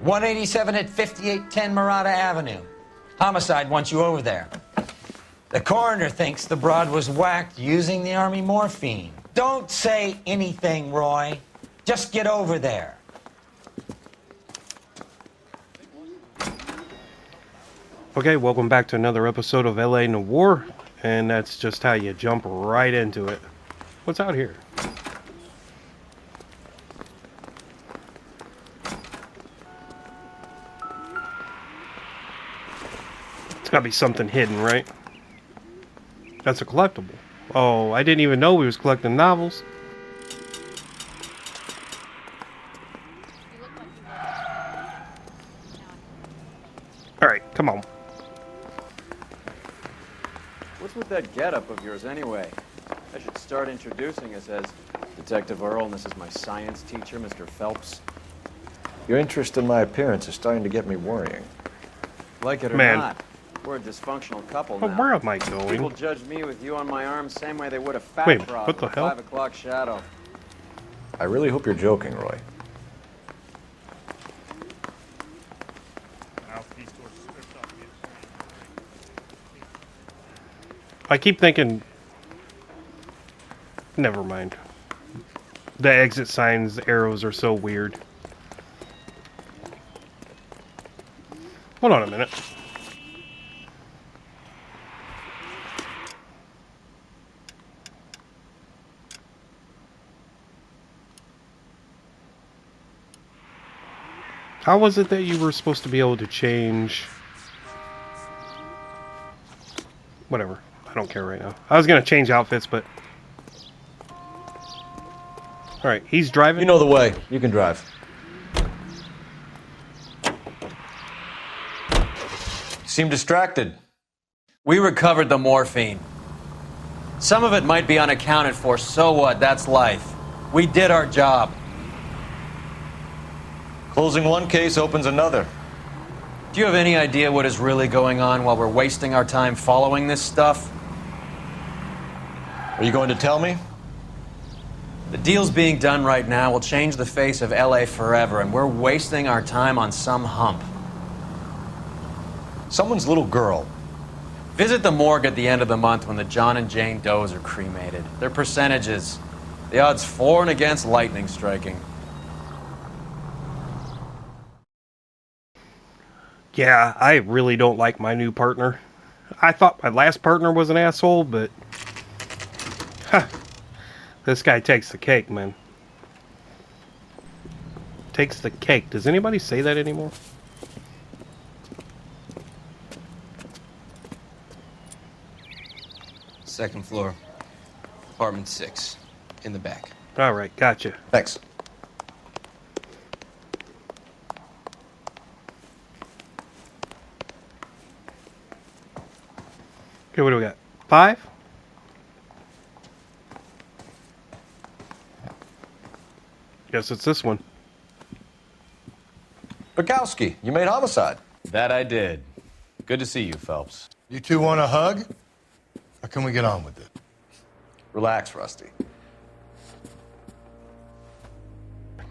187 at 5810 Murata Avenue. Homicide wants you over there. The coroner thinks the broad was whacked using the Army morphine. Don't say anything, Roy. Just get over there. Okay, welcome back to another episode of LA Noire, and that's just how you jump right into it. What's out here? It's gotta be something hidden, right? That's a collectible. Oh, I didn't even know we was collecting novels. Alright, come on. What's with that getup of yours anyway? I should start introducing us as Detective Earl, and this is my science teacher, Mr. Phelps. Your interest in my appearance is starting to get me worrying. Like it or Man. not, we're a dysfunctional couple Well, now. where am I going? People judge me with you on my arm same way they would a fat Wait, frog what the with a hell? 5 o'clock shadow. I really hope you're joking, Roy. I keep thinking... Never mind. The exit signs, the arrows are so weird. Hold on a minute. How was it that you were supposed to be able to change... Whatever. I don't care right now. I was going to change outfits, but... Alright, he's driving. You know the way. You can drive. You seem distracted. We recovered the morphine. Some of it might be unaccounted for, so what? That's life. We did our job. Closing one case opens another. Do you have any idea what is really going on while we're wasting our time following this stuff? Are you going to tell me? The deals being done right now will change the face of LA forever, and we're wasting our time on some hump. Someone's little girl. Visit the morgue at the end of the month when the John and Jane Does are cremated. Their percentages. The odds for and against lightning striking. Yeah, I really don't like my new partner. I thought my last partner was an asshole, but... Huh. This guy takes the cake, man. Takes the cake. Does anybody say that anymore? Second floor, apartment 6, in the back. Alright, gotcha. Thanks. Okay, what do we got? 5? Guess it's this one. Bukowski, you made homicide. That I did. Good to see you, Phelps. You two want a hug? Or can we get on with it? Relax, Rusty.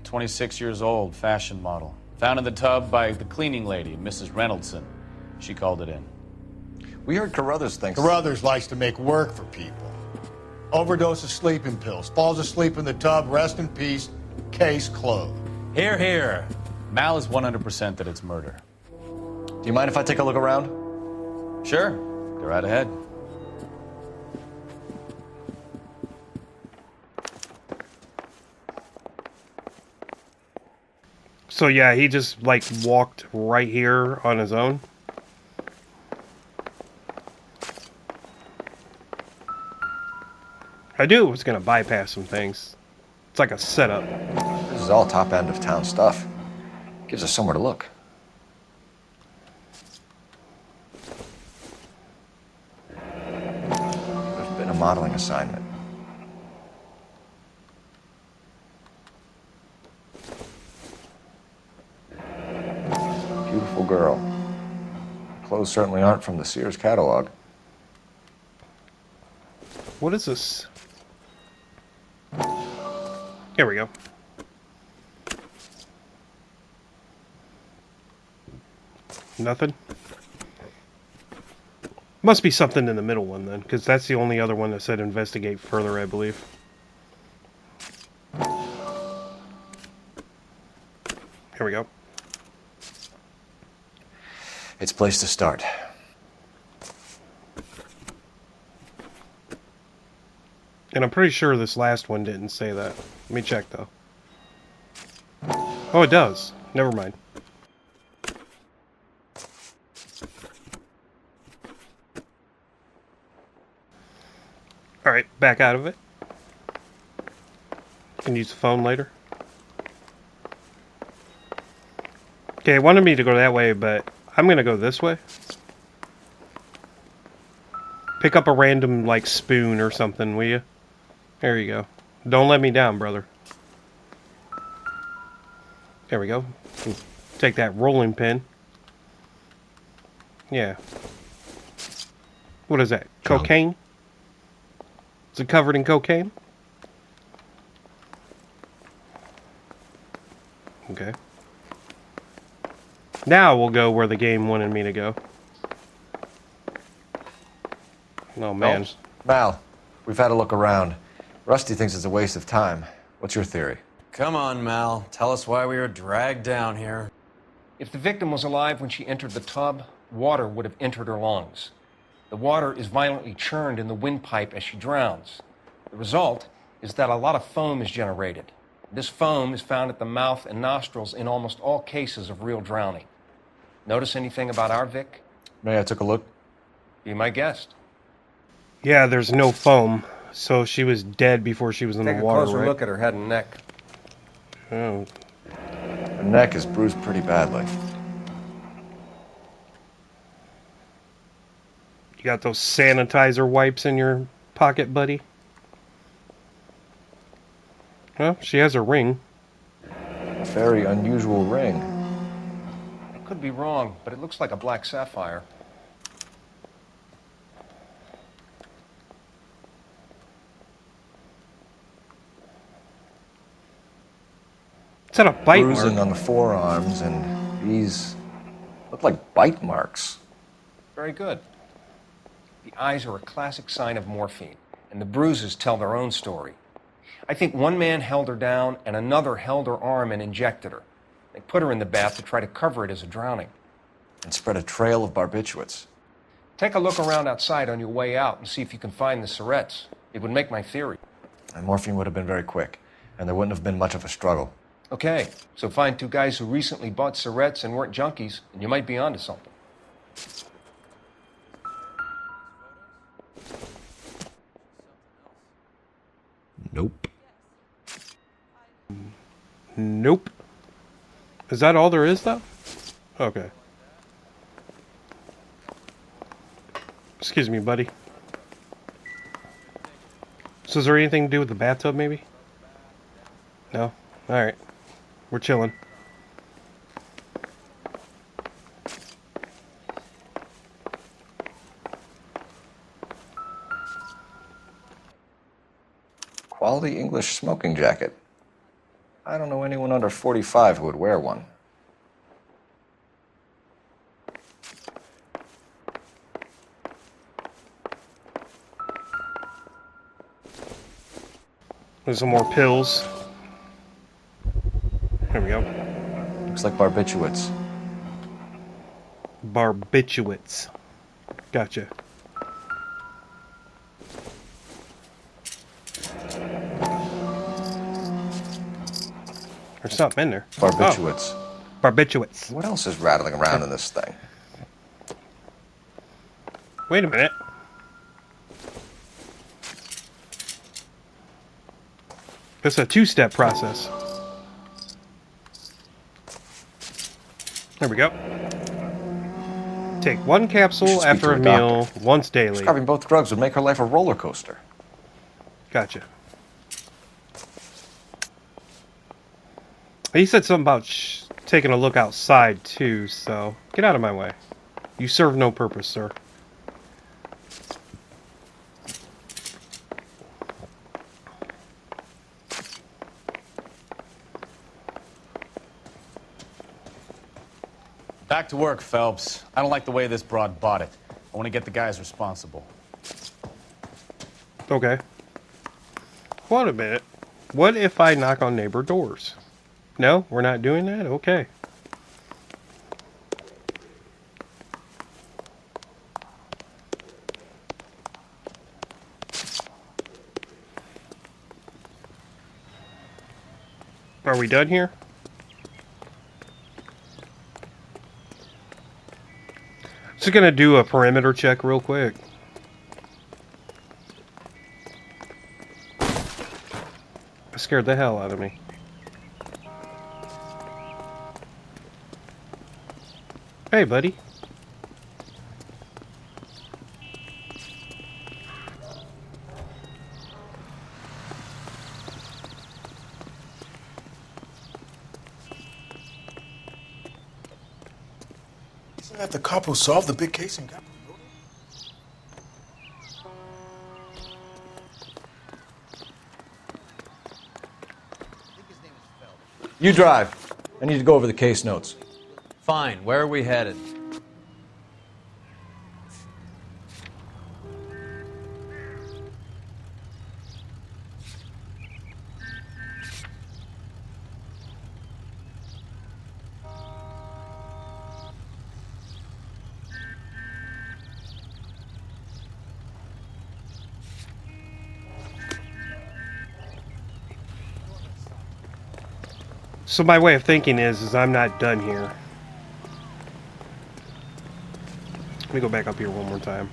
26 years old, fashion model. Found in the tub by the cleaning lady, Mrs. Reynoldson. She called it in. We heard Carruthers thinks... Carruthers likes to make work for people. Overdose of sleeping pills. Falls asleep in the tub. Rest in peace. Case closed. Here, here. Mal is 100% that it's murder. Do you mind if I take a look around? Sure. Go right ahead. So yeah, he just like walked right here on his own. I knew it was gonna bypass some things. It's like a setup. This is all top end of town stuff. Gives us somewhere to look. There's been a modeling assignment. Beautiful girl. Clothes certainly aren't from the Sears catalog. What is this? Here we go. Nothing? Must be something in the middle one then, because that's the only other one that said investigate further, I believe. Here we go. It's a place to start. And I'm pretty sure this last one didn't say that. Let me check though. Oh, it does. Never mind. Alright, back out of it. Can use the phone later. Okay, it wanted me to go that way, but I'm gonna go this way. Pick up a random, like, spoon or something, will you? There you go. Don't let me down, brother. There we go. Take that rolling pin. Yeah. What is that? Cocaine? Is it covered in cocaine? Okay. Now we'll go where the game wanted me to go. Oh, man. Phelps? Mal, we've had a look around. Rusty thinks it's a waste of time. What's your theory? Come on, Mal. Tell us why we were dragged down here. If the victim was alive when she entered the tub, water would have entered her lungs. The water is violently churned in the windpipe as she drowns. The result is that a lot of foam is generated. This foam is found at the mouth and nostrils in almost all cases of real drowning. Notice anything about our Vic? May I took a look? Be my guest. Yeah, there's no foam, so she was dead before she was in Take the a water, closer right? look at her head and neck. Oh, Her neck is bruised pretty badly. you got those sanitizer wipes in your pocket, buddy? Well, she has a ring. A very unusual ring. I could be wrong, but it looks like a black sapphire. Is that a bite Bruising mark? on the forearms, and these look like bite marks. Very good. The eyes are a classic sign of morphine, and the bruises tell their own story. I think one man held her down and another held her arm and injected her. They put her in the bath to try to cover it as a drowning. And spread a trail of barbiturates. Take a look around outside on your way out and see if you can find the syrettes. It would make my theory. And morphine would have been very quick, and there wouldn't have been much of a struggle. Okay, so find two guys who recently bought syrettes and weren't junkies, and you might be onto something. Nope. Nope. Is that all there is, though? Okay. Excuse me, buddy. So is there anything to do with the bathtub, maybe? No? Alright. We're chilling. Quality English smoking jacket. I don't know anyone under 45 who would wear one. There's some more pills. There we go. Looks like barbiturates. Barbiturates. Gotcha. There's something in there. Barbiturates. Oh, barbiturates. What else is rattling around in this thing? Wait a minute. It's a two-step process. There we go. Take one You should capsule speak after to a a meal doctor. once daily. Prescribing both drugs would make her life a roller coaster. Gotcha. He said something about taking a look outside, too, so get out of my way. You serve no purpose, sir. Back to work, Phelps. I don't like the way this broad bought it. I want to get the guys responsible. Okay. Wait a minute. What if I knock on neighbor doors? No, we're not doing that? Okay. Are we done here? Just gonna do a perimeter check real quick. That scared the hell out of me. Hey, buddy. Isn't that the cop who solved the big case and got... You drive. I need to go over the case notes. Fine, where are we headed? So my way of thinking is I'm not done here. Let me go back up here one more time.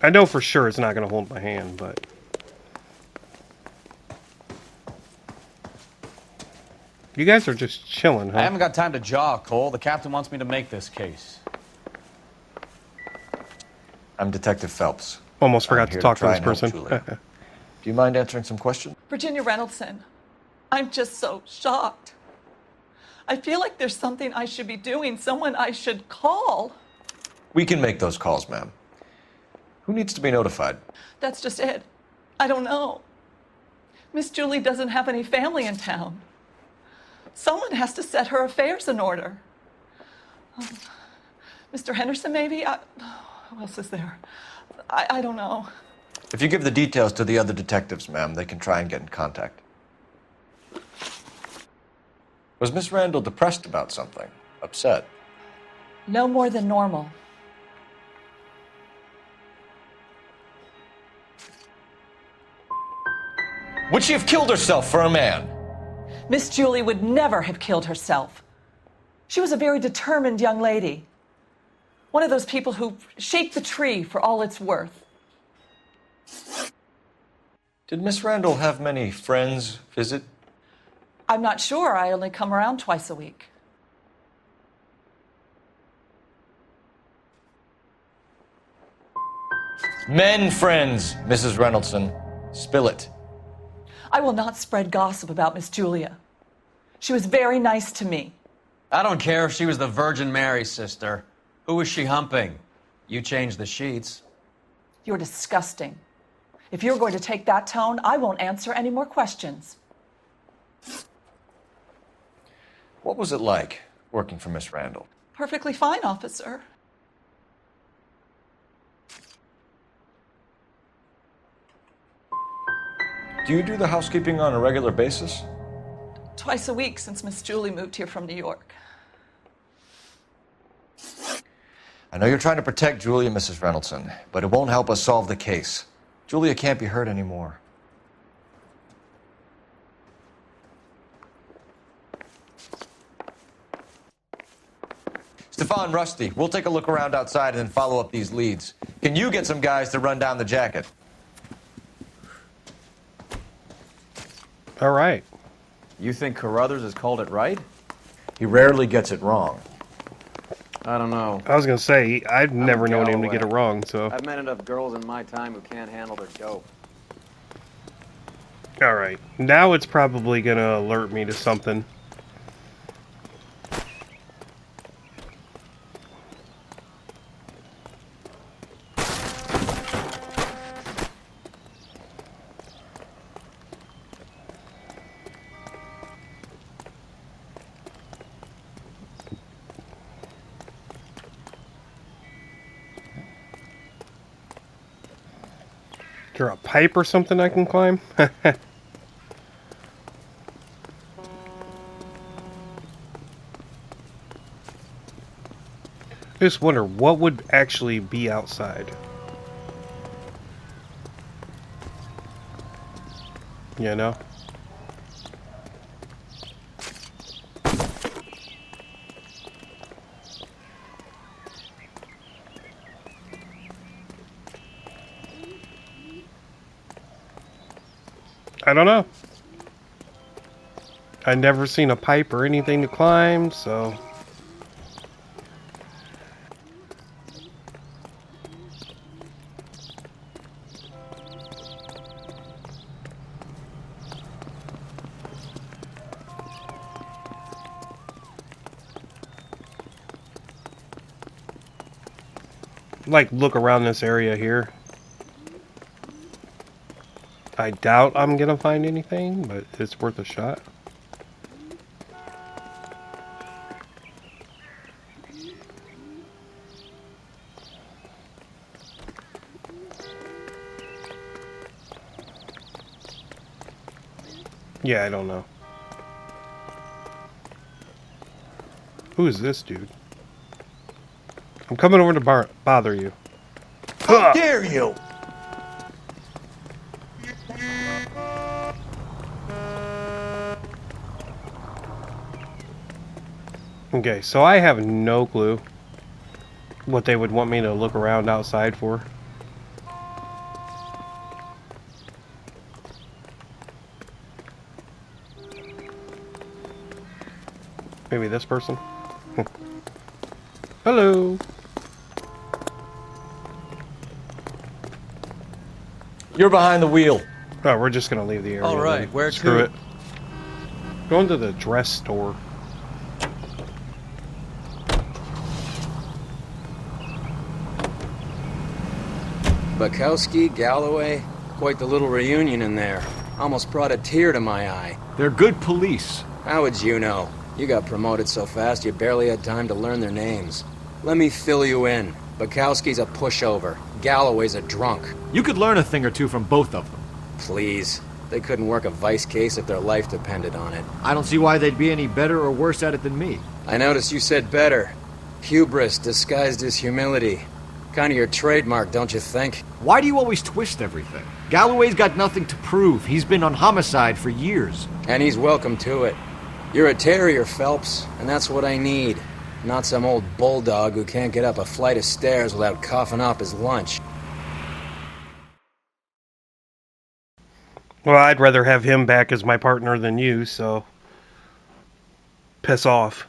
I know for sure it's not going to hold my hand, but... You guys are just chilling, huh? I haven't got time to jaw, Cole. The captain wants me to make this case. I'm Detective Phelps. Almost I'm forgot to here talk to try this and help person. Julia. Do you mind answering some questions? Virginia Reynoldson, I'm just so shocked. I feel like there's something I should be doing, someone I should call. We can make those calls, ma'am. Who needs to be notified? That's just it. I don't know. Miss Julie doesn't have any family in town. Someone has to set her affairs in order. Mr. Henderson, maybe? Who else is there? I don't know. If you give the details to the other detectives, ma'am, they can try and get in contact. Was Miss Randall depressed about something? Upset? No more than normal. Would she have killed herself for a man? Miss Julie would never have killed herself. She was a very determined young lady. One of those people who shake the tree for all it's worth. Did Miss Randall have many friends visit? I'm not sure. I only come around twice a week. Men friends, Mrs. Reynoldson. Spill it. I will not spread gossip about Miss Julia. She was very nice to me. I don't care if she was the Virgin Mary's sister. Who was she humping? You changed the sheets. You're disgusting. If you're going to take that tone, I won't answer any more questions. What was it like working for Miss Randall? Perfectly fine, officer. Do you do the housekeeping on a regular basis? Twice a week since Miss Julie moved here from New York. I know you're trying to protect Julia, Mrs. Reynoldson, but it won't help us solve the case. Julia can't be hurt anymore. Stefan, Rusty, we'll take a look around outside and then follow up these leads. Can you get some guys to run down the jacket? All right. You think Carruthers has called it right? He rarely gets it wrong. I don't know. I was going to say, I've never known him to Galloway. get it wrong, so... I've met enough girls in my time who can't handle their dope. All right. Now it's probably going to alert me to something. there a pipe or something I can climb? I just wonder what would actually be outside. You know? I don't know. I've never seen a pipe or anything to climb, so... like, look around this area here. I doubt I'm gonna find anything, but it's worth a shot. Yeah, I don't know. Who is this dude? I'm coming over to bother you. How dare you! Okay, so I have no clue what they would want me to look around outside for. Maybe this person? Hello! You're behind the wheel. Oh, we're just gonna leave the area. All right, then. where Screw to? it. Going to the dress store. Bukowski, Galloway, quite the little reunion in there. Almost brought a tear to my eye. They're good police. How would you know? You got promoted so fast you barely had time to learn their names. Let me fill you in. Bukowski's a pushover. Galloway's a drunk. You could learn a thing or two from both of them. Please. They couldn't work a vice case if their life depended on it. I don't see why they'd be any better or worse at it than me. I noticed you said better. Hubris disguised as humility. Kind of your trademark, don't you think? Why do you always twist everything? Galloway's got nothing to prove. He's been on homicide for years. And he's welcome to it. You're a terrier, Phelps, and that's what I need. Not some old bulldog who can't get up a flight of stairs without coughing up his lunch. Well, I'd rather have him back as my partner than you, so... piss off.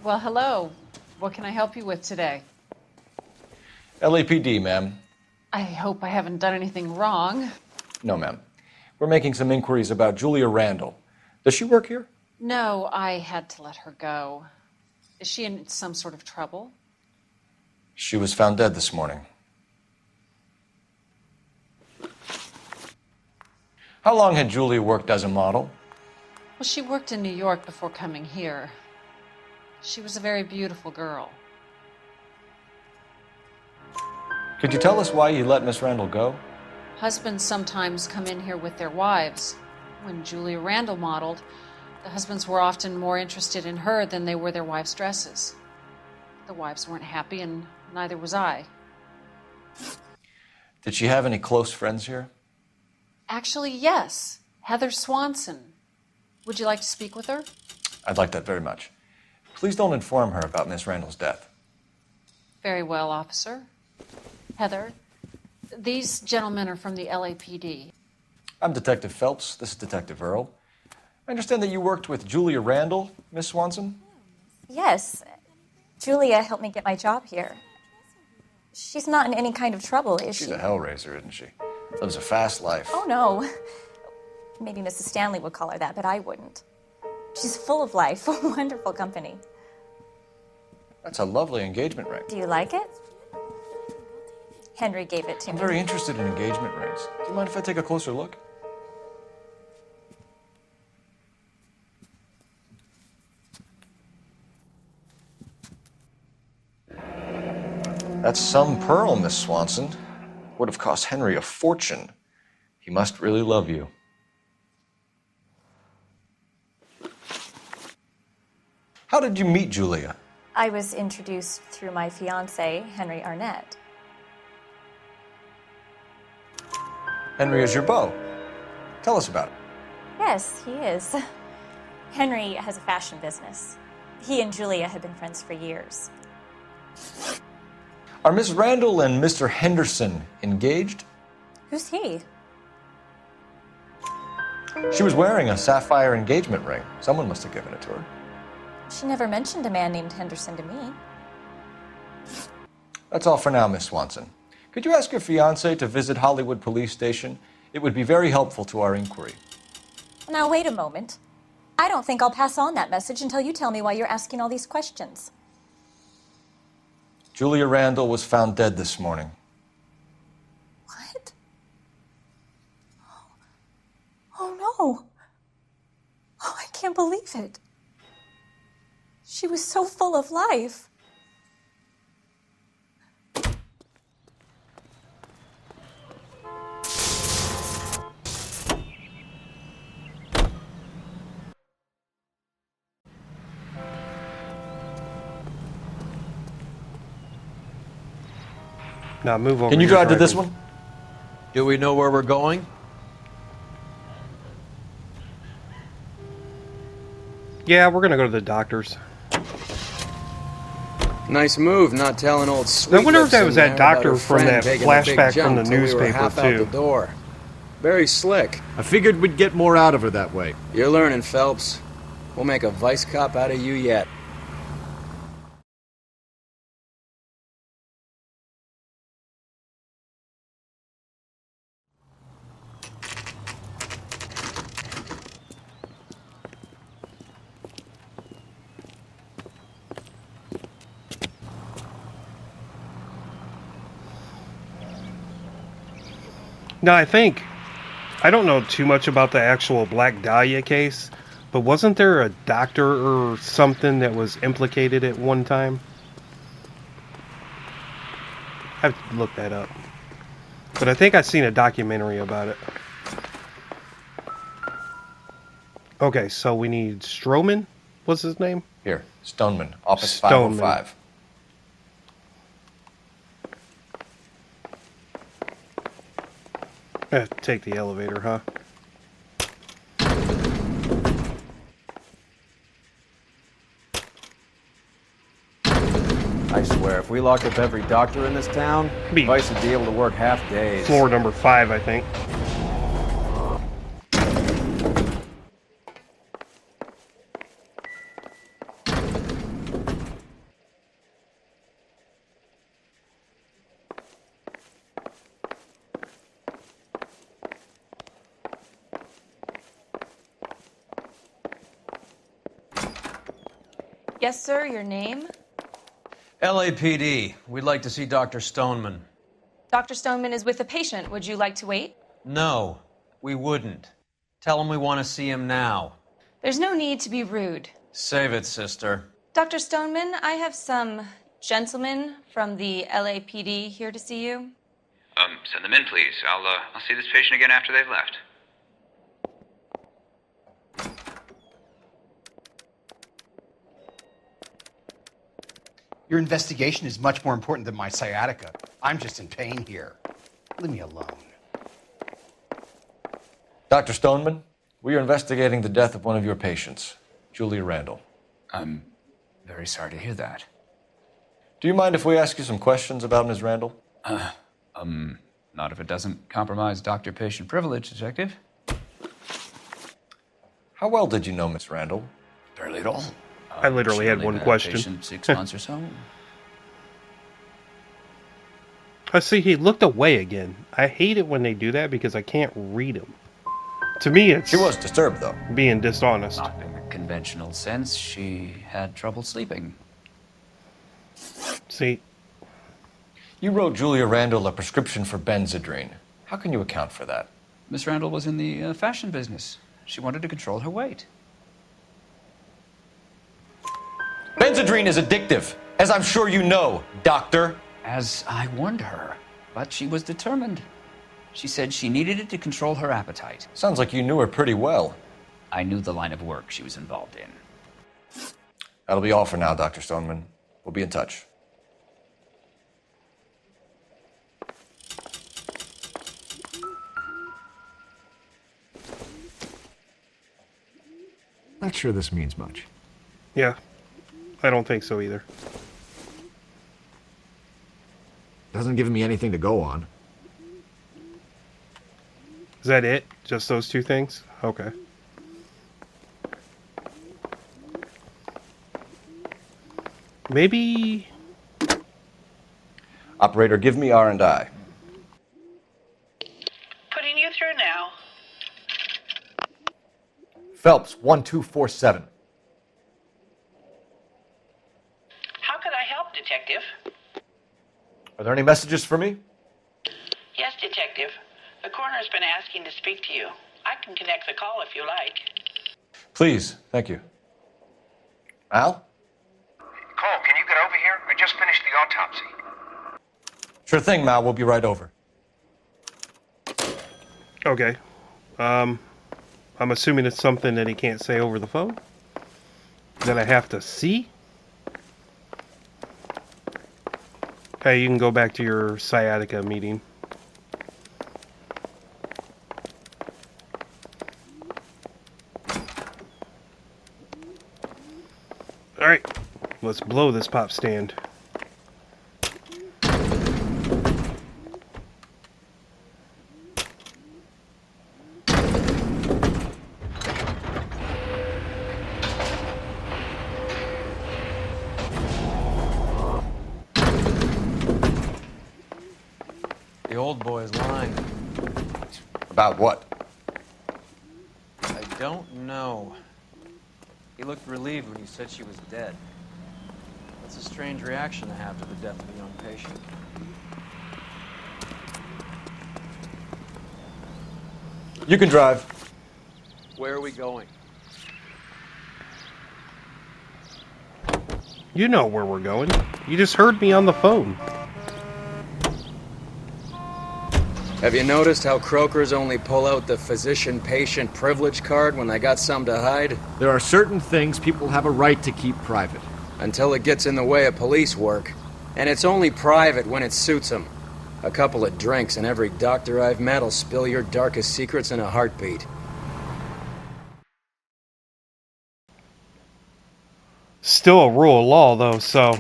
Well, hello. What can I help you with today? LAPD, ma'am. I hope I haven't done anything wrong. No, ma'am. We're making some inquiries about Julia Randall. Does she work here? No, I had to let her go. Is she in some sort of trouble? She was found dead this morning. How long had Julia worked as a model? Well, she worked in New York before coming here. She was a very beautiful girl. Could you tell us why you let Miss Randall go? Husbands sometimes come in here with their wives. When Julia Randall modeled, the husbands were often more interested in her than they were their wives' dresses. The wives weren't happy, and neither was I. Did she have any close friends here? Actually, yes. Heather Swanson. Would you like to speak with her? I'd like that very much. Please don't inform her about Miss Randall's death. Very well, officer. Heather, these gentlemen are from the LAPD. I'm Detective Phelps. This is Detective Earl. I understand that you worked with Julia Randall, Miss Swanson? Yes. Julia helped me get my job here. She's not in any kind of trouble, is she? She's a hellraiser, isn't she? Lives a fast life. Oh, no. Maybe Mrs. Stanley would call her that, but I wouldn't. She's full of life, wonderful company. That's a lovely engagement ring. Do you like it? Henry gave it to I'm me. very interested in engagement rings. Do you mind if I take a closer look? That's some pearl, Miss Swanson. Would have cost Henry a fortune. He must really love you. How did you meet Julia? I was introduced through my fiancé, Henry Arnett. Henry is your beau. Tell us about it. Yes, he is. Henry has a fashion business. He and Julia have been friends for years. Are Miss Randall and Mr. Henderson engaged? Who's he? She was wearing a sapphire engagement ring. Someone must have given it to her. She never mentioned a man named Henderson to me. That's all for now, Miss Swanson. Could you ask your fiancé to visit Hollywood Police Station? It would be very helpful to our inquiry. Now, wait a moment. I don't think I'll pass on that message until you tell me why you're asking all these questions. Julia Randall was found dead this morning. What? Oh, no. Oh, I can't believe it. She was so full of life. Now move over. Can you drive to this one? Do we know where we're going? Yeah, we're gonna go to the doctor's. Nice move, not telling old Sweet I wonder if Lips that in was that there about doctor her from friend that taking a big flashback jump from the till we were newspaper, half out too. the door. Very slick. I figured we'd get more out of her that way. You're learning, Phelps. We'll make a vice cop out of you yet. No, I don't know too much about the actual Black Dahlia case, but wasn't there a doctor or something that was implicated at one time? I have to look that up. But I think I've seen a documentary about it. Okay, so we need Stroman? What's his name? Here, Stoneman, office Stoneman. 505. Take the elevator, huh? I swear, if we locked up every doctor in this town, Vice would be able to work half days. Floor number 5, I think. Yes, sir, your name? LAPD. We'd like to see Dr. Stoneman. Dr. Stoneman is with a patient. Would you like to wait? No, we wouldn't. Tell him we want to see him now. There's no need to be rude. Save it, sister. Dr. Stoneman, I have some gentlemen from the LAPD here to see you. Send them in, please. I'll see this patient again after they've left. Your investigation is much more important than my sciatica. I'm just in pain here. Leave me alone. Dr. Stoneman, we are investigating the death of one of your patients, Julia Randall. I'm very sorry to hear that. Do you mind if we ask you some questions about Ms. Randall? Not if it doesn't compromise doctor-patient privilege, Detective. How well did you know Ms. Randall? Barely at all. I literally had only one been a question. patient 6 months or so. I see he looked away again. I hate it when they do that because I can't read him. To me, it's... She was disturbed, though. Being dishonest. Not in the conventional sense. She had trouble sleeping. See? You wrote Julia Randall a prescription for Benzedrine. How can you account for that? Miss Randall was in the fashion business. She wanted to control her weight. Benzedrine is addictive, as I'm sure you know, doctor. As I warned her, but she was determined. She said she needed it to control her appetite. Sounds like you knew her pretty well. I knew the line of work she was involved in. That'll be all for now, Dr. Stoneman. We'll be in touch. Not sure this means much. Yeah, I don't think so either. Doesn't give me anything to go on. Is that it? Just those two things? Okay. Maybe... Operator, give me R&I. Putting you through now. Phelps, 1247. How could I help, Detective? Are there any messages for me? Yes, Detective. The coroner's been asking to speak to you. I can connect the call if you like. Please, thank you. Al? Cole, can you get over here? I just finished the autopsy. Sure thing, Mal. We'll be right over. Okay. I'm assuming it's something that he can't say over the phone? That I have to see? Okay, you can go back to your sciatica meeting. Alright, let's blow this pop stand. The old boy's lying. About what? I don't know. He looked relieved when you said she was dead. That's a strange reaction to have to the death of a young patient. You can drive. Where are we going? You know where we're going. You just heard me on the phone. Have you noticed how croakers only pull out the physician-patient privilege card when they got something to hide? There are certain things people have a right to keep private. Until it gets in the way of police work. And it's only private when it suits them. A couple of drinks and every doctor I've met will spill your darkest secrets in a heartbeat. Still a rule of law, though, so...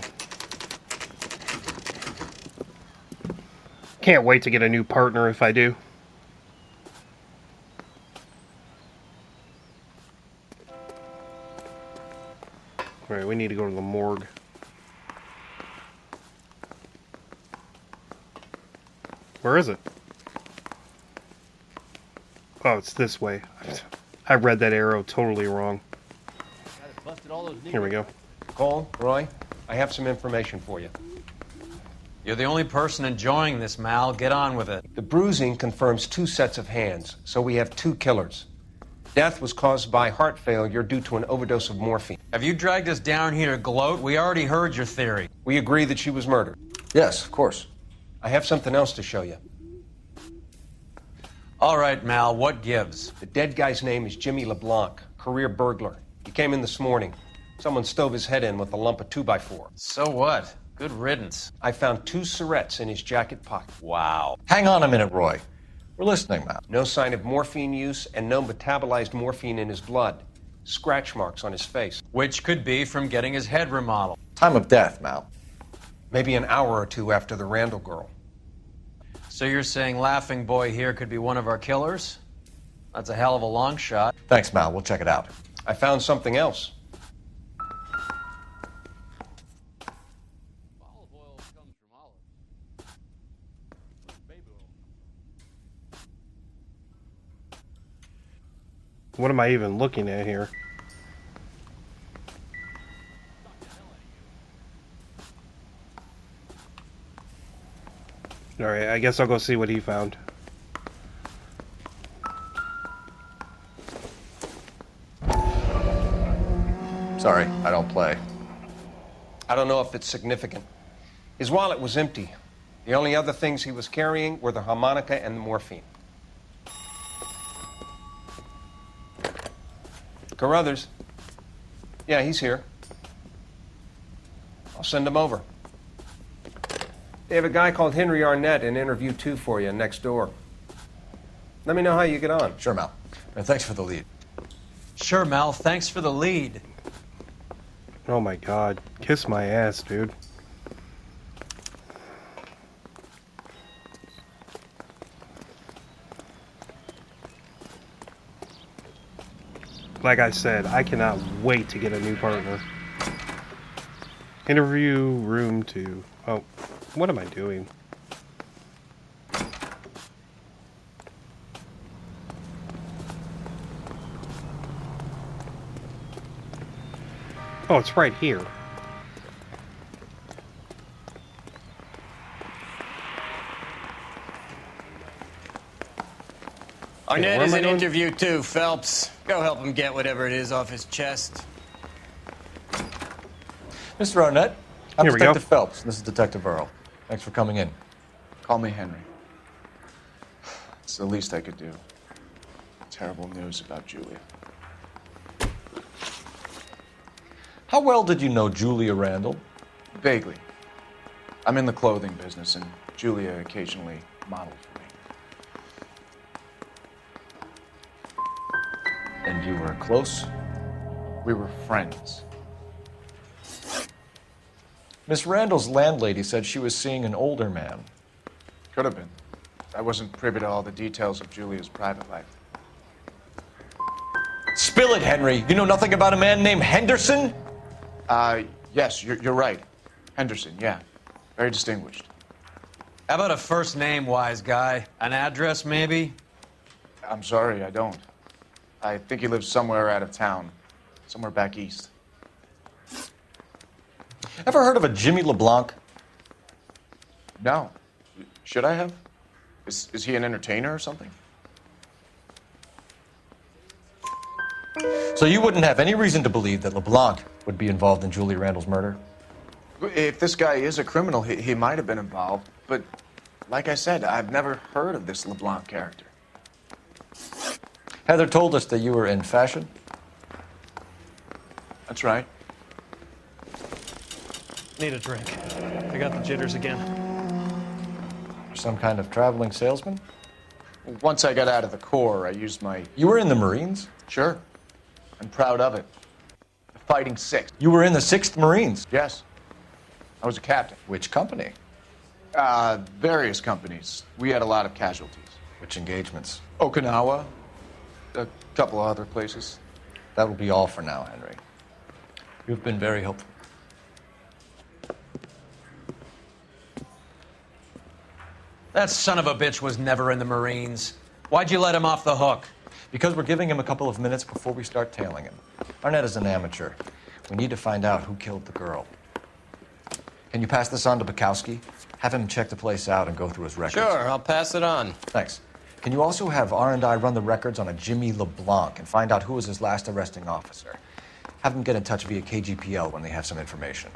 Can't wait to get a new partner if I do. Alright, we need to go to the morgue. Where is it? Oh, it's this way. I read that arrow totally wrong. Here we go. Cole, Roy, I have some information for you. You're the only person enjoying this, Mal. Get on with it. The bruising confirms 2 sets of hands, so we have 2 killers. Death was caused by heart failure due to an overdose of morphine. Have you dragged us down here to gloat? We already heard your theory. We agree that she was murdered. Yes, of course. I have something else to show you. All right, Mal, what gives? The dead guy's name is Jimmy LeBlanc, career burglar. He came in this morning. Someone stove his head in with a lump of 2x4. So what? Good riddance. I found 2 syrettes in his jacket pocket. Wow. Hang on a minute, Roy. We're listening, Mal. No sign of morphine use and no metabolized morphine in his blood. Scratch marks on his face. Which could be from getting his head remodeled. Time of death, Mal. Maybe an hour or 2 after the Randall girl. So you're saying Laughing Boy here could be one of our killers? That's a hell of a long shot. Thanks, Mal. We'll check it out. I found something else. What am I even looking at here? Alright, I guess I'll go see what he found. Sorry, I don't play. I don't know if it's significant. His wallet was empty. The only other things he was carrying were the harmonica and the morphine. Carruthers. Yeah, he's here. I'll send him over. They have a guy called Henry Arnett in interview 2 for you next door. Let me know how you get on. Sure, Mal. Thanks for the lead. Sure, Mel. Thanks for the lead. Oh my god. Kiss my ass, dude. Like I said, I cannot wait to get a new partner. Interview room 2. Oh, what am I doing? Oh, it's right here. Arnett where is am I in going? interview 2, Phelps. Go help him get whatever it is off his chest. Mr. Arnett, I'm Here we go. Detective Phelps. This is Detective Earl. Thanks for coming in. Call me Henry. It's the least I could do. Terrible news about Julia. How well did you know Julia Randall? Vaguely. I'm in the clothing business, and Julia occasionally modeled for me. And you were close? We were friends. Miss Randall's landlady said she was seeing an older man. Could have been. I wasn't privy to all the details of Julia's private life. Spill it, Henry. You know nothing about a man named Henderson? Yes, you're right. Henderson, yeah. Very distinguished. How about a first name, wise guy? An address, maybe? I'm sorry, I don't. I think he lives somewhere out of town. Somewhere back east. Ever heard of a Jimmy LeBlanc? No. Should I have? Is he an entertainer or something? So you wouldn't have any reason to believe that LeBlanc would be involved in Julia Randall's murder? If this guy is a criminal, he might have been involved. But like I said, I've never heard of this LeBlanc character. Heather told us that you were in fashion. That's right. Need a drink. I got the jitters again. Some kind of traveling salesman? Once I got out of the Corps, I used my... You were in the Marines? Sure. I'm proud of it. The Fighting Sixth. You were in the 6th Marines? Yes. I was a captain. Which company? Various companies. We had a lot of casualties. Which engagements? Okinawa. A couple of other places. That will be all for now, Henry. You've been very helpful. That son of a bitch was never in the Marines. Why'd you let him off the hook? Because we're giving him a couple of minutes before we start tailing him. Arnett is an amateur. We need to find out who killed the girl. Can you pass this on to Bukowski? Have him check the place out and go through his records. Sure, I'll pass it on. Thanks. Can you also have R&I run the records on a Jimmy LeBlanc and find out who was his last arresting officer? Have them get in touch via KGPL when they have some information.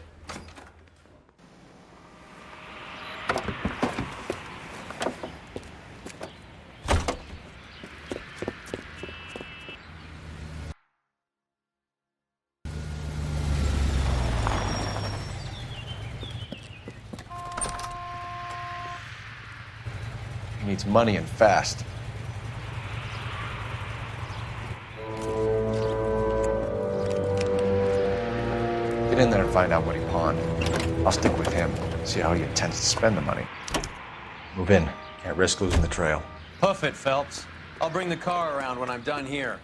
He needs money and fast. Get in there and find out what he pawned. I'll stick with him, see how he intends to spend the money. Move in. Can't risk losing the trail. Hoof it, Phelps. I'll bring the car around when I'm done here.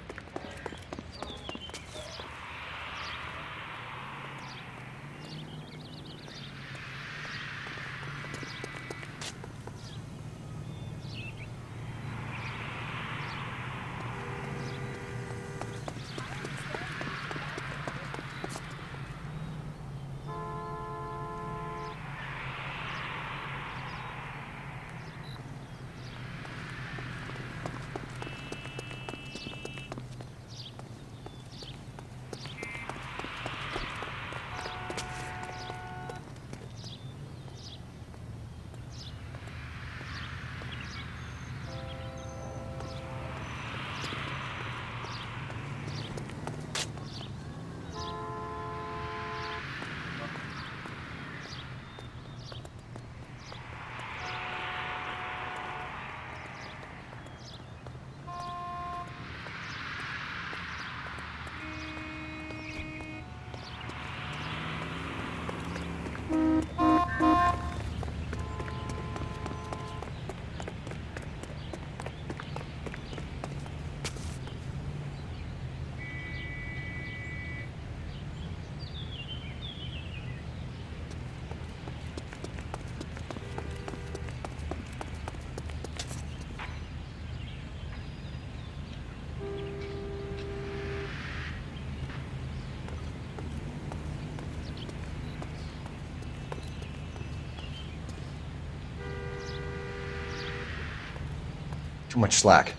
Too much slack.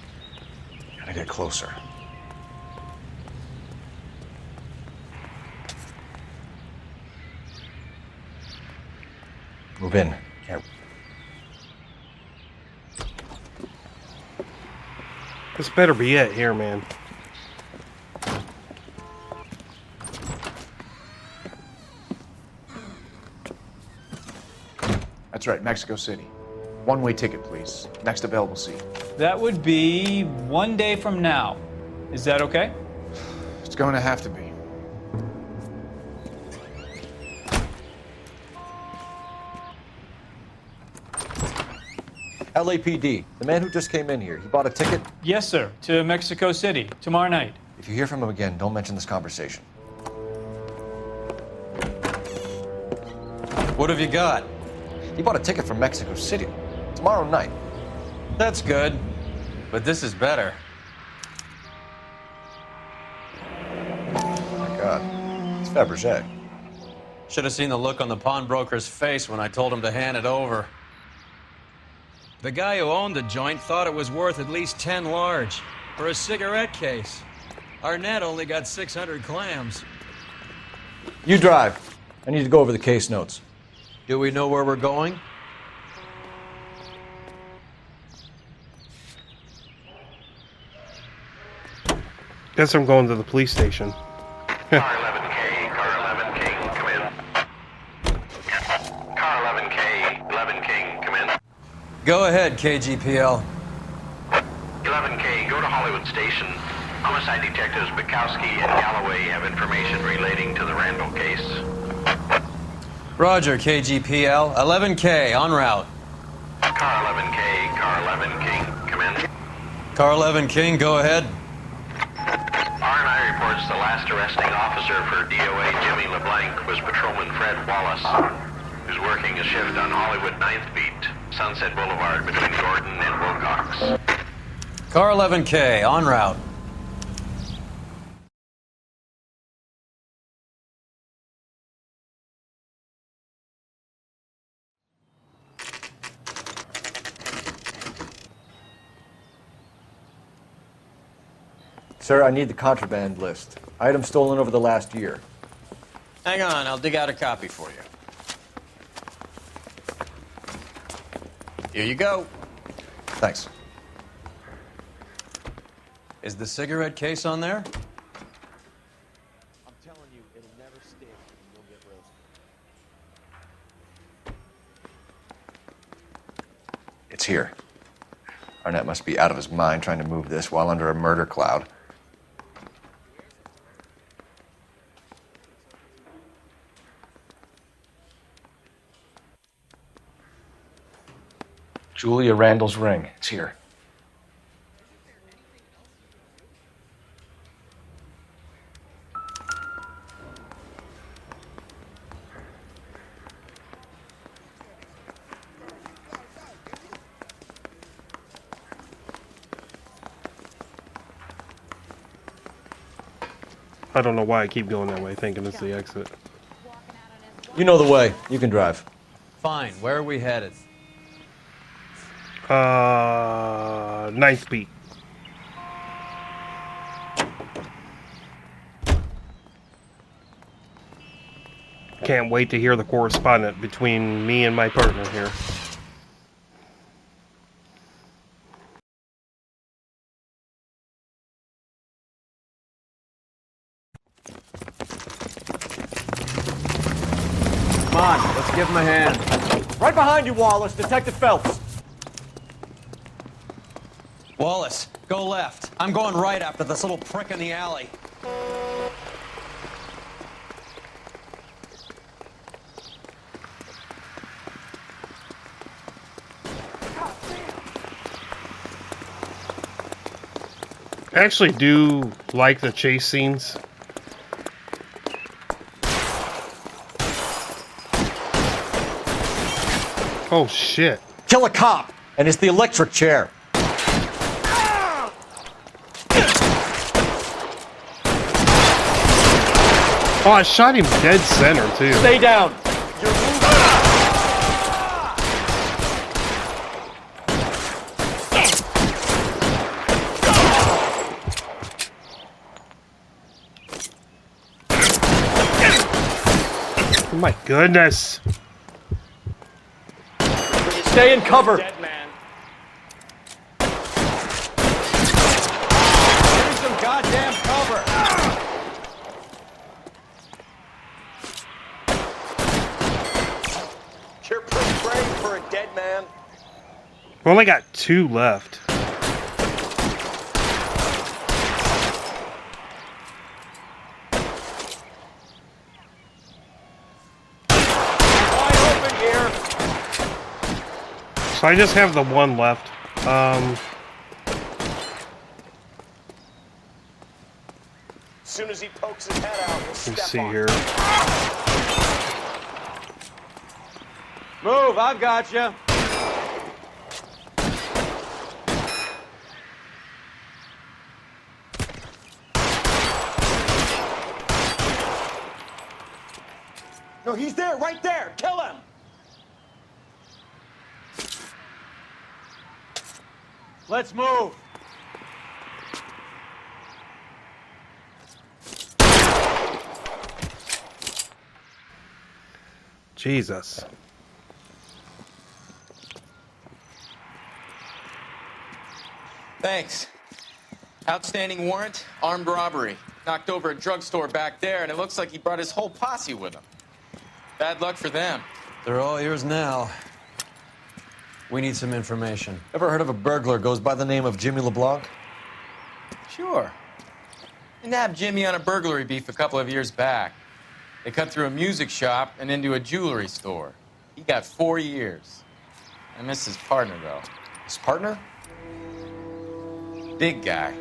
Gotta get closer. Move in. Can't. This better be it here, man. That's right, Mexico City. One-way ticket, please. Next available seat. That would be 1 day from now. Is that okay? It's going to have to be. LAPD, the man who just came in here, he bought a ticket? Yes, sir. To Mexico City, tomorrow night. If you hear from him again, don't mention this conversation. What have you got? He bought a ticket from Mexico City. Tomorrow night. That's good. But this is better. Oh my God. It's Fabergé. Should have seen the look on the pawnbroker's face when I told him to hand it over. The guy who owned the joint thought it was worth at least 10 large for a cigarette case. Arnett only got 600 clams. You drive. I need to go over the case notes. Do we know where we're going? Guess I'm going to the police station. Car 11K, Car 11 King, come in. Car 11K, 11 King, come in. Go ahead, KGPL. 11K, go to Hollywood Station. Homicide detectives Bukowski and Galloway have information relating to the Randall case. Roger, KGPL. 11K, en route. Car 11K, Car 11 King, come in. Car 11 King, go ahead. R&I reports the last arresting officer for DOA Jimmy LeBlanc was Patrolman Fred Wallace, who's working a shift on Hollywood 9th Beat, Sunset Boulevard between Gordon and Wilcox. Car 11K, en route. Sir, I need the contraband list. Items stolen over the last year. Hang on, I'll dig out a copy for you. Here you go. Thanks. Is the cigarette case on there? I'm telling you, it'll never stick and you'll get roasted. It's here. Arnett must be out of his mind trying to move this while under a murder cloud. Julia Randall's ring. It's here. I don't know why I keep going that way, thinking it's the exit. You know the way. You can drive. Fine, where are we headed? 9th Beat. Can't wait to hear the correspondent between me and my partner here. Come on, let's give him a hand. Right behind you, Wallace. Detective Phelps. Wallace, go left. I'm going right after this little prick in the alley. I actually do like the chase scenes. Oh shit. Kill a cop, and it's the electric chair. Oh, I shot him dead center, too. Stay down. my goodness. Stay in cover. Dead man. Give me some goddamn cover. You're pretty brave for a dead man. We only got 2 left. Wide open here. So I just have the 1 left. As soon as he pokes his head out, we'll Let's step see on here. Move, I've got you. No, he's there, right there. Kill him. Let's move. Jesus. Thanks. Outstanding warrant, armed robbery. Knocked over a drugstore back there, and it looks like he brought his whole posse with him. Bad luck for them. They're all yours now. We need some information. Ever heard of a burglar goes by the name of Jimmy LeBlanc? Sure. They nabbed Jimmy on a burglary beef a couple of years back. They cut through a music shop and into a jewelry store. He got 4 years. I miss his partner, though. His partner? Big guy.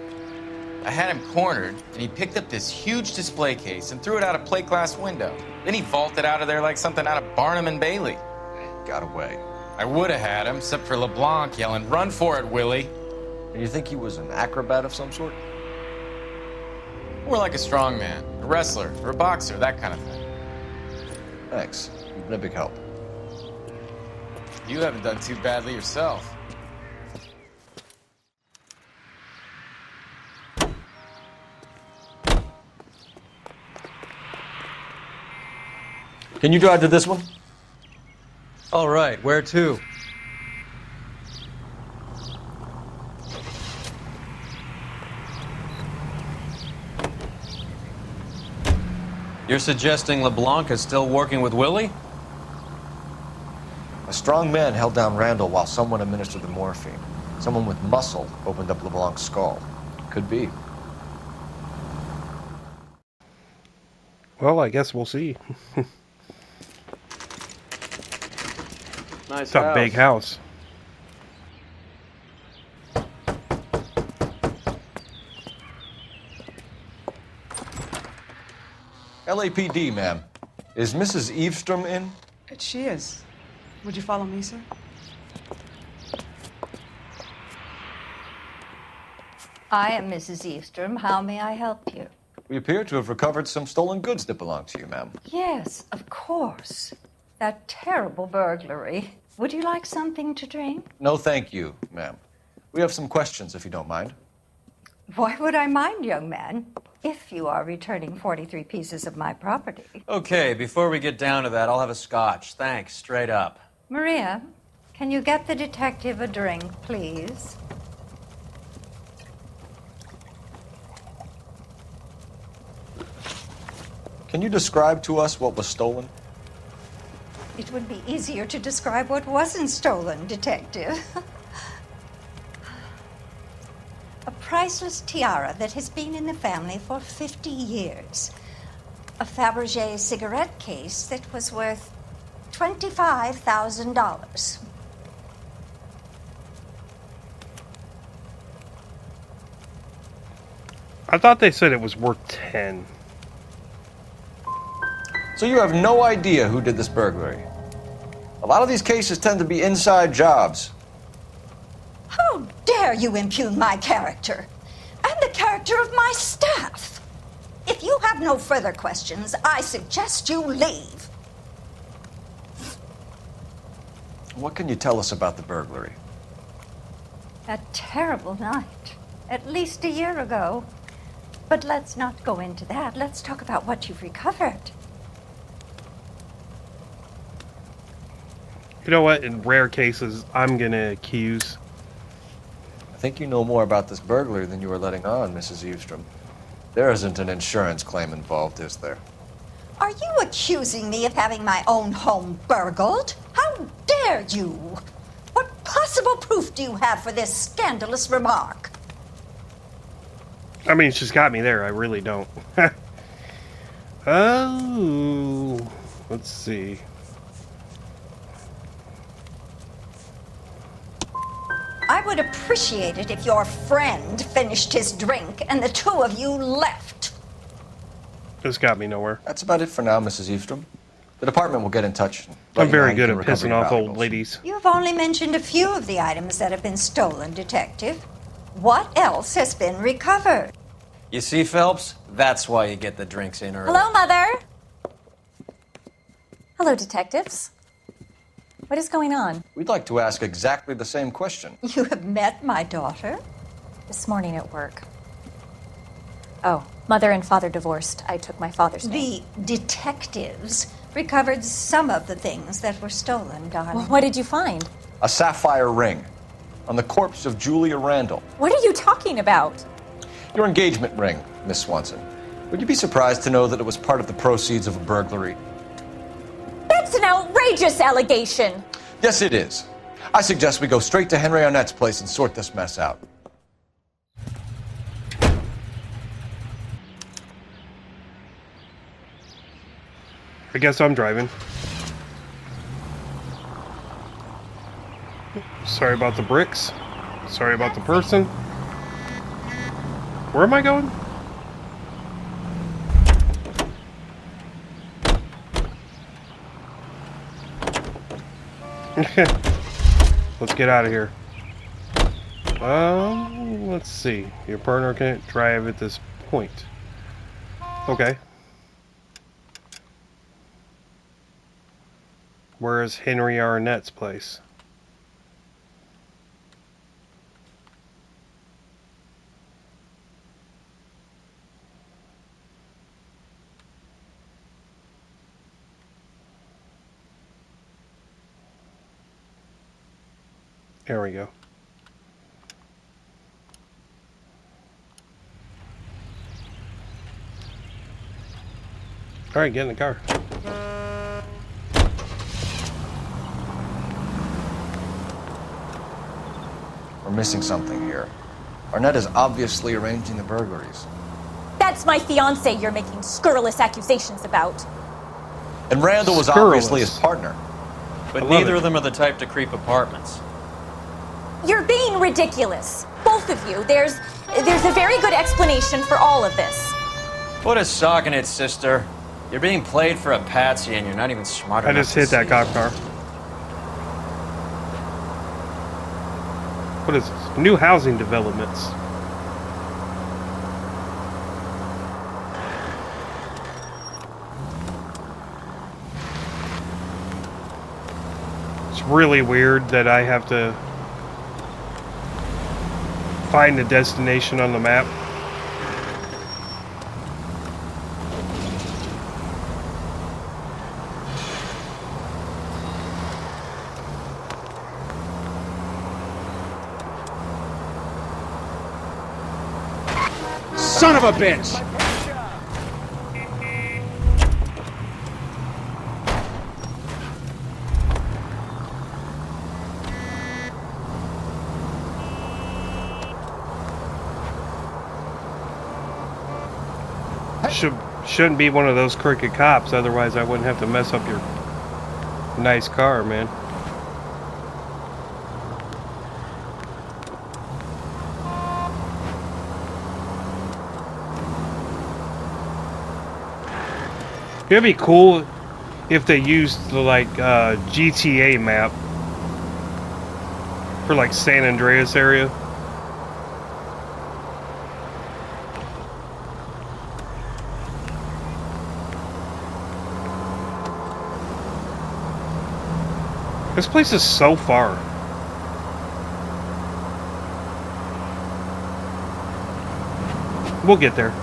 I had him cornered, and he picked up this huge display case and threw it out a plate glass window. Then he vaulted out of there like something out of Barnum and Bailey. Got away. I would have had him, except for LeBlanc yelling, "Run for it, Willie!" And you think he was an acrobat of some sort? More like a strongman, a wrestler, or a boxer, that kind of thing. Thanks. You've been a big help. You haven't done too badly yourself. Can you drive to this one? All right, where to? You're suggesting LeBlanc is still working with Willie? A strong man held down Randall while someone administered the morphine. Someone with muscle opened up LeBlanc's skull. Could be. Well, I guess we'll see. Nice It's a big house. LAPD, ma'am. Is Mrs. Eavestrom in? She is. Would you follow me, sir? I am Mrs. Eavestrom. How may I help you? We appear to have recovered some stolen goods that belong to you, ma'am. Yes, of course. That terrible burglary. Would you like something to drink? No, thank you, ma'am. We have some questions, if you don't mind. Why would I mind, young man, if you are returning 43 pieces of my property? Okay, before we get down to that, I'll have a scotch. Thanks, straight up. Maria, can you get the detective a drink, please? Can you describe to us what was stolen? It would be easier to describe what wasn't stolen, detective. A priceless tiara that has been in the family for 50 years. A Fabergé cigarette case that was worth $25,000. I thought they said it was worth 10. So you have no idea who did this burglary? A lot of these cases tend to be inside jobs. How dare you impugn my character and the character of my staff? If you have no further questions, I suggest you leave. What can you tell us about the burglary? A terrible night, at least a year ago. But let's not go into that. Let's talk about what you've recovered. You know what? In rare cases, I'm gonna accuse. I think you know more about this burglary than you were letting on, Mrs. Eavestrom. There isn't an insurance claim involved, is there? Are you accusing me of having my own home burgled? How dare you? What possible proof do you have for this scandalous remark? I mean, she's got me there. I really don't. Oh, let's see. I would appreciate it if your friend finished his drink and the two of you left. This got me nowhere. That's about it for now, Mrs. Eavestrom. The department will get in touch. I'm very good at pissing off old ladies. You've only mentioned a few of the items that have been stolen, Detective. What else has been recovered? You see, Phelps? That's why you get the drinks in early. Hello, Mother. Hello, detectives. What is going on? We'd like to ask exactly the same question. You have met my daughter? This morning at work. Oh, mother and father divorced. I took my father's name. The detectives recovered some of the things that were stolen, darling. Well, what did you find? A sapphire ring on the corpse of Julia Randall. What are you talking about? Your engagement ring, Miss Swanson. Would you be surprised to know that it was part of the proceeds of a burglary? That's an outrageous allegation! Yes, it is. I suggest we go straight to Henry Arnett's place and sort this mess out. I guess I'm driving. Sorry about the bricks. Sorry about the person. Where am I going? Let's get out of here. Let's see. Your partner can't drive at this point. Okay. Where is Henry Arnett's place? There we go. All right, get in the car. We're missing something here. Arnett is obviously arranging the burglaries. That's my fiance you're making scurrilous accusations about. And Randall was obviously his partner. But neither of them are the type to creep apartments. You're being ridiculous. Both of you. There's a very good explanation for all of this. Put a sock in it, sister. You're being played for a patsy and you're not even smart enough. I just hit that cop car. What is this? New housing developments. It's really weird that I have to find the destination on the map. Son of a bitch! Shouldn't be one of those crooked cops, otherwise I wouldn't have to mess up your nice car, man. It'd be cool if they used the GTA map for like San Andreas area. This place is so far. We'll get there.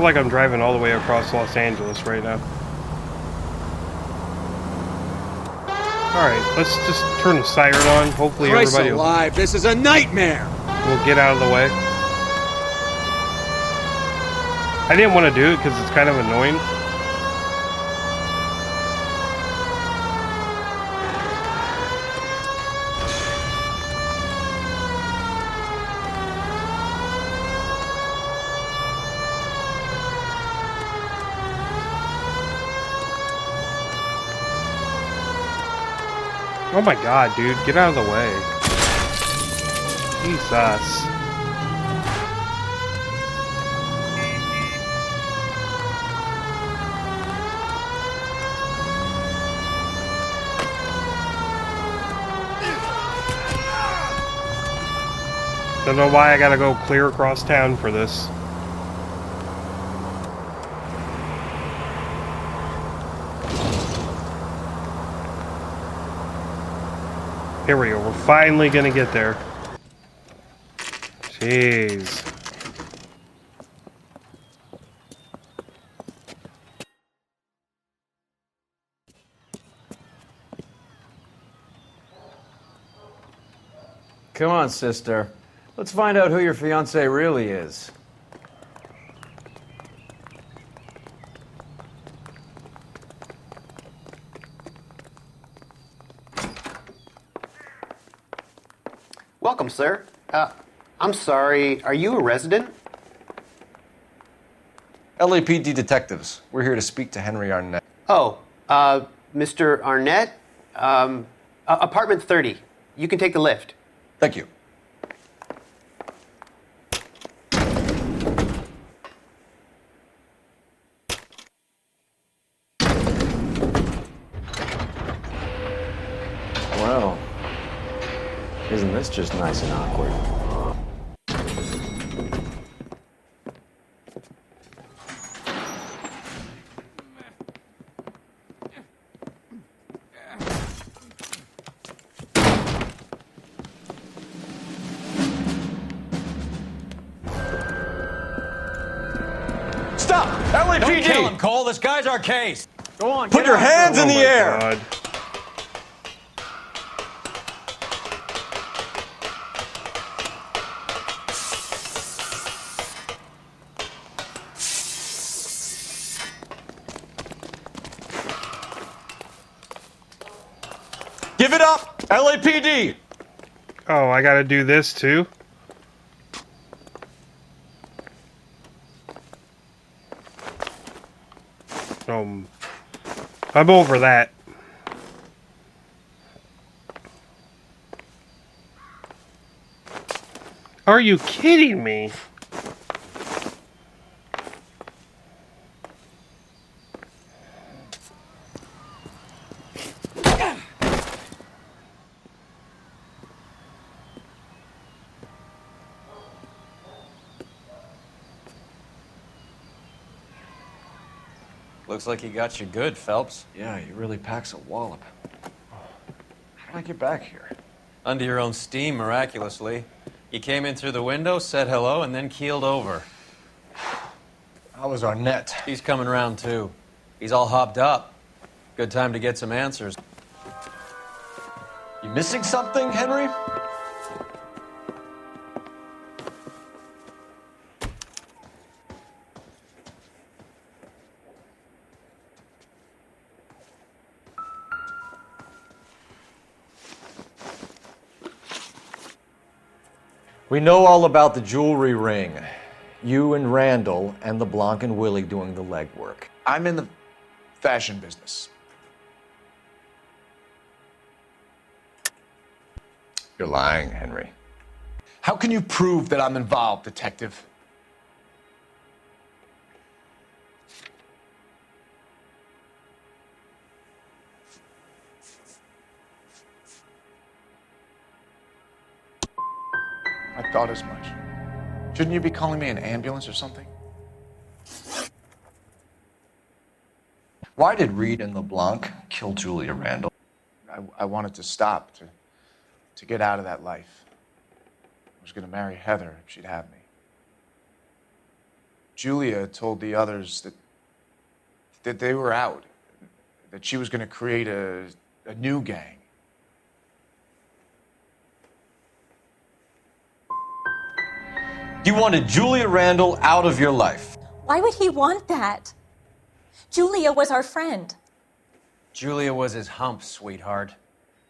feel like I'm driving all the way across Los Angeles right now. Alright, let's just turn the siren on. Hopefully Christ everybody alive, this is a nightmare! will get out of the way. I didn't want to do it because it's kind of annoying. Oh my god, dude, get out of the way. Jesus. Don't know why I gotta go clear across town for this. Here we go, we're finally gonna get there. Jeez. Come on, sister. Let's find out who your fiance really is. Welcome, sir. I'm sorry, are you a resident? LAPD detectives. We're here to speak to Henry Arnett. Oh, Mr. Arnett? Apartment 30. You can take the lift. Thank you. Well, isn't this just nice and awkward? Stop! LAPD! Don't kill him, Cole. This guy's our case. Go on, Put get your out. hands in Oh the my air! God. Give it up! LAPD! Oh, I gotta do this too? I'm over that. Are you kidding me? Looks like he got you good, Phelps. Yeah, he really packs a wallop. How did I get back here? Under your own steam, miraculously. You came in through the window, said hello, and then keeled over. How was Arnett? He's coming round, too. He's all hopped up. Good time to get some answers. You missing something, Henry? We know all about the jewelry ring. You and Randall and LeBlanc and Willie doing the legwork. I'm in the fashion business. You're lying, Henry. How can you prove that I'm involved, Detective? I thought as much. Shouldn't you be calling me an ambulance or something? Why did Reed and LeBlanc kill Julia Randall? I wanted to stop, to get out of that life. I was going to marry Heather if she'd have me. Julia told the others that they were out, that she was going to create a new gang. You wanted Julia Randall out of your life. Why would he want that? Julia was our friend. Julia was his hump, sweetheart.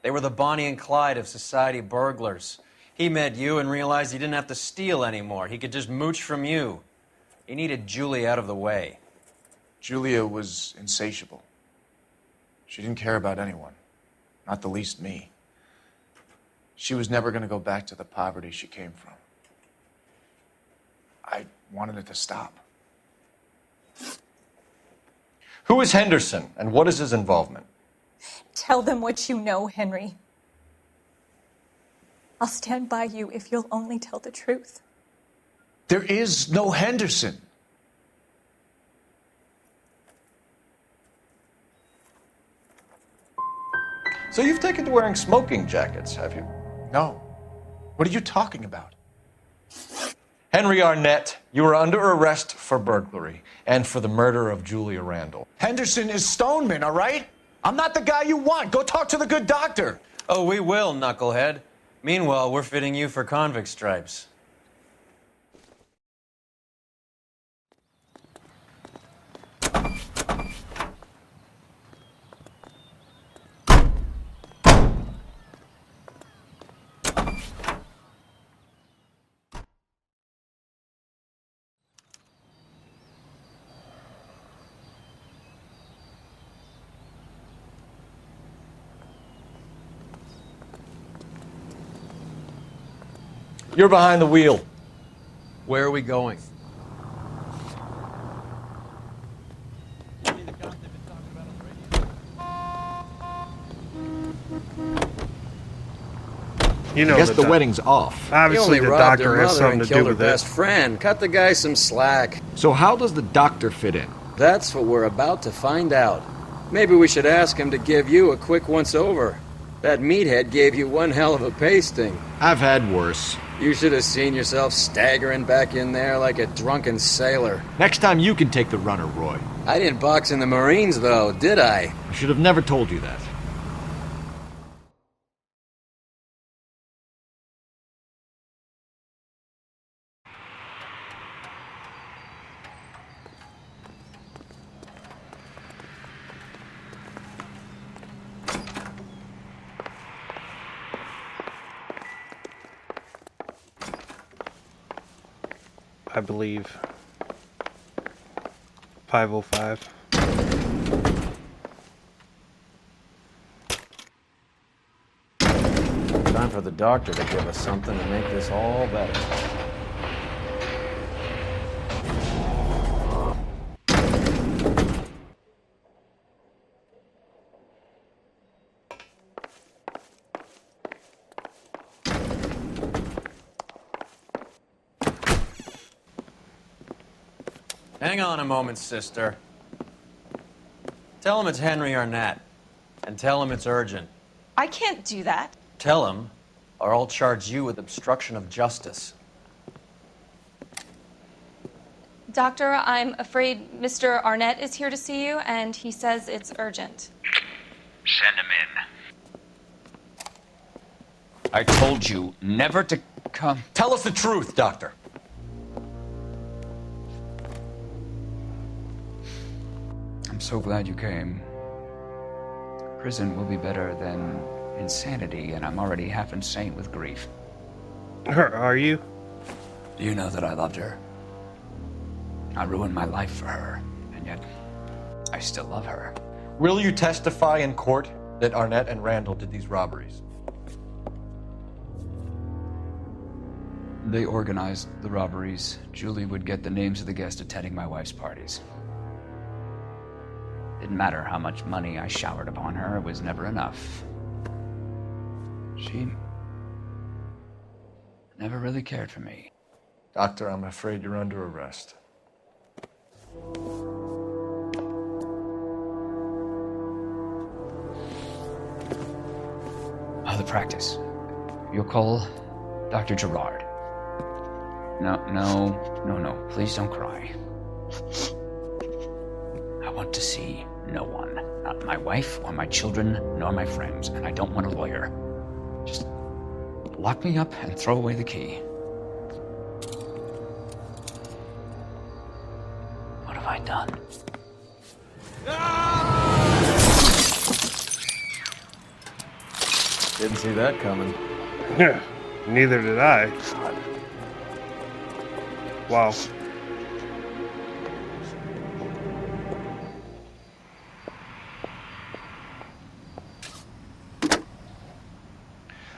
They were the Bonnie and Clyde of society burglars. He met you and realized he didn't have to steal anymore. He could just mooch from you. He needed Julia out of the way. Julia was insatiable. She didn't care about anyone, not the least me. She was never going to go back to the poverty she came from. I wanted it to stop. Who is Henderson, and what is his involvement? Tell them what you know, Henry. I'll stand by you if you'll only tell the truth. There is no Henderson. So you've taken to wearing smoking jackets, have you? No. What are you talking about? Henry Arnett, you are under arrest for burglary and for the murder of Julia Randall. Henderson is Stoneman, all right? I'm not the guy you want. Go talk to the good doctor. Oh, we will, knucklehead. Meanwhile, we're fitting you for convict stripes. You're behind the wheel. Where are we going? You know, I guess the wedding's off. He Obviously, only the robbed doctor her has mother something and to killed do her with it. best friend. Cut the guy some slack. So how does the doctor fit in? That's what we're about to find out. Maybe we should ask him to give you a quick once-over. That meathead gave you one hell of a pasting. I've had worse. You should have seen yourself staggering back in there like a drunken sailor. Next time you can take the runner, Roy. I didn't box in the Marines, though, did I? I should have never told you that. I believe 505. Time for the doctor to give us something to make this all better. Hang on a moment, sister. Tell him it's Henry Arnett. And tell him it's urgent. I can't do that. Tell him, or I'll charge you with obstruction of justice. Doctor, I'm afraid Mr. Arnett is here to see you, and he says it's urgent. Send him in. I told you never to come. Tell us the truth, Doctor. I'm so glad you came. Prison will be better than insanity, and I'm already half insane with grief. Are you? Do you know that I loved her? I ruined my life for her, and yet I still love her. Will you testify in court that Arnett and Randall did these robberies? They organized the robberies. Julie would get the names of the guests attending my wife's parties. Didn't matter how much money I showered upon her, it was never enough. She never really cared for me. Doctor, I'm afraid you're under arrest. The practice. You'll call Dr. Gerard. No, please don't cry. I want to see no one. Not my wife or my children, nor my friends. And I don't want a lawyer. Just lock me up and throw away the key. What have I done? Didn't see that coming. Neither did I. Wow.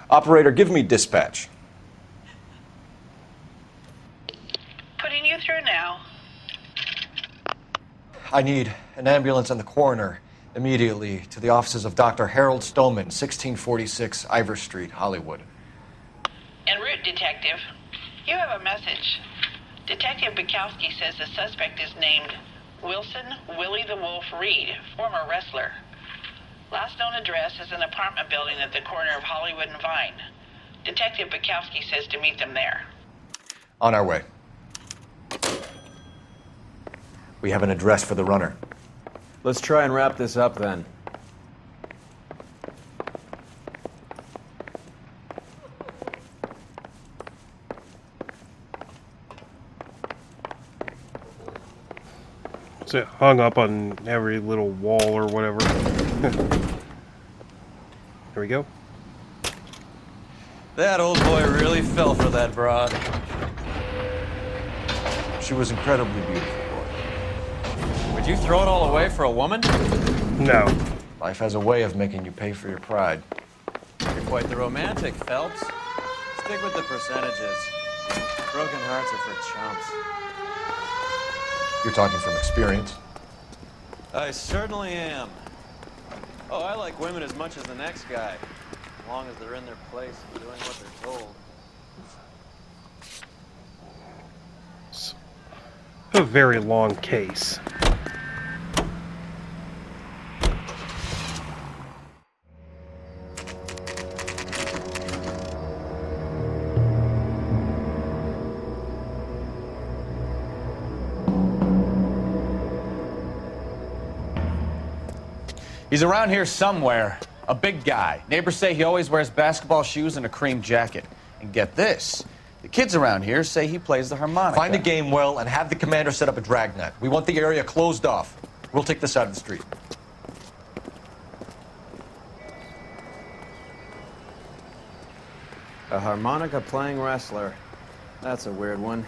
Operator, give me dispatch. Putting you through now. I need an ambulance and the coroner immediately to the offices of Dr. Harold Stoneman, 1646 Ivor Street, Hollywood. En route, Detective. You have a message. Detective Bukowski says the suspect is named Wilson Willie the Wolf Reed, former wrestler. Last known address is an apartment building at the corner of Hollywood and Vine. Detective Bukowski says to meet them there. On our way. We have an address for the runner. Let's try and wrap this up then. It's hung up on every little wall or whatever. There we go. That old boy really fell for that broad. She was incredibly beautiful, boy. Would you throw it all away for a woman? No. Life has a way of making you pay for your pride. You're quite the romantic, Phelps. Stick with the percentages. Broken hearts are for chumps. You're talking from experience. I certainly am. Oh, I like women as much as the next guy. As long as they're in their place and doing what they're told. It's a very long case. He's around here somewhere. A big guy. Neighbors say he always wears basketball shoes and a cream jacket. And get this, the kids around here say he plays the harmonica. Find a game well and have the commander set up a dragnet. We want the area closed off. We'll take this side of the street. A harmonica playing wrestler. That's a weird one.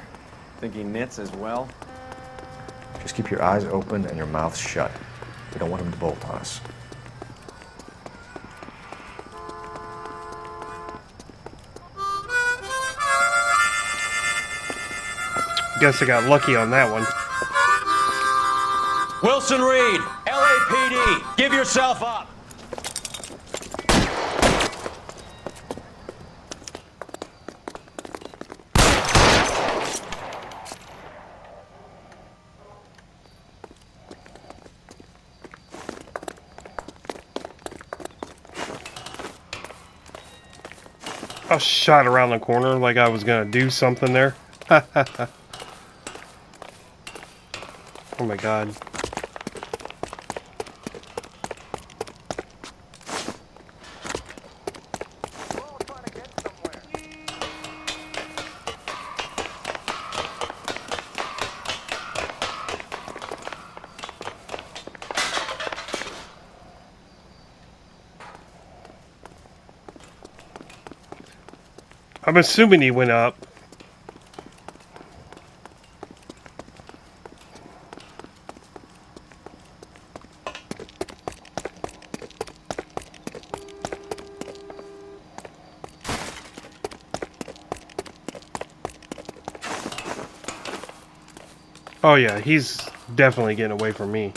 Think he knits as well? Just keep your eyes open and your mouth shut. We don't want him to bolt on us. Guess I got lucky on that one. Wilson Reed, LAPD, give yourself up. I shot around the corner like I was gonna do something there. Oh my god. I'm assuming he went up. Oh yeah, he's definitely getting away from me.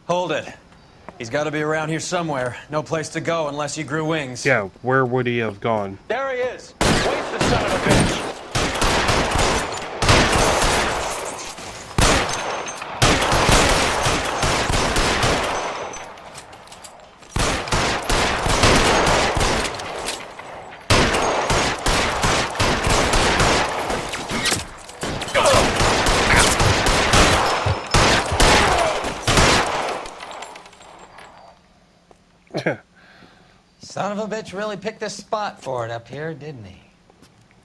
Hold it. He's got to be around here somewhere. No place to go unless he grew wings. Yeah, where would he have gone? There he is. Wait the son of a bitch. Son of a bitch really picked a spot for it up here, didn't he?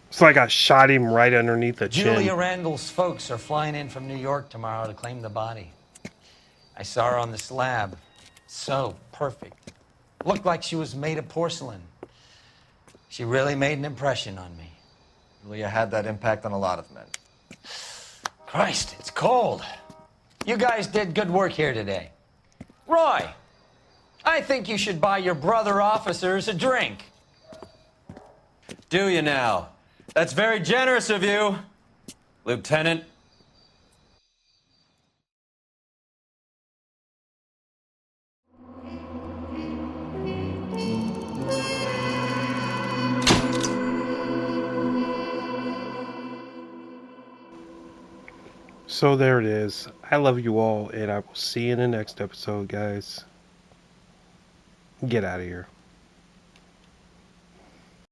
It's like I shot him right underneath the Julia chin. Randall's folks are flying in from New York tomorrow to claim the body. I saw her on the slab. So perfect. Looked like she was made of porcelain. She really made an impression on me. Julia had that impact on a lot of men. Christ, it's cold. You guys did good work here today. Roy, I think you should buy your brother officers a drink. Do you now? That's very generous of you, Lieutenant. So there it is. I love you all, and I will see you in the next episode, guys. Get out of here.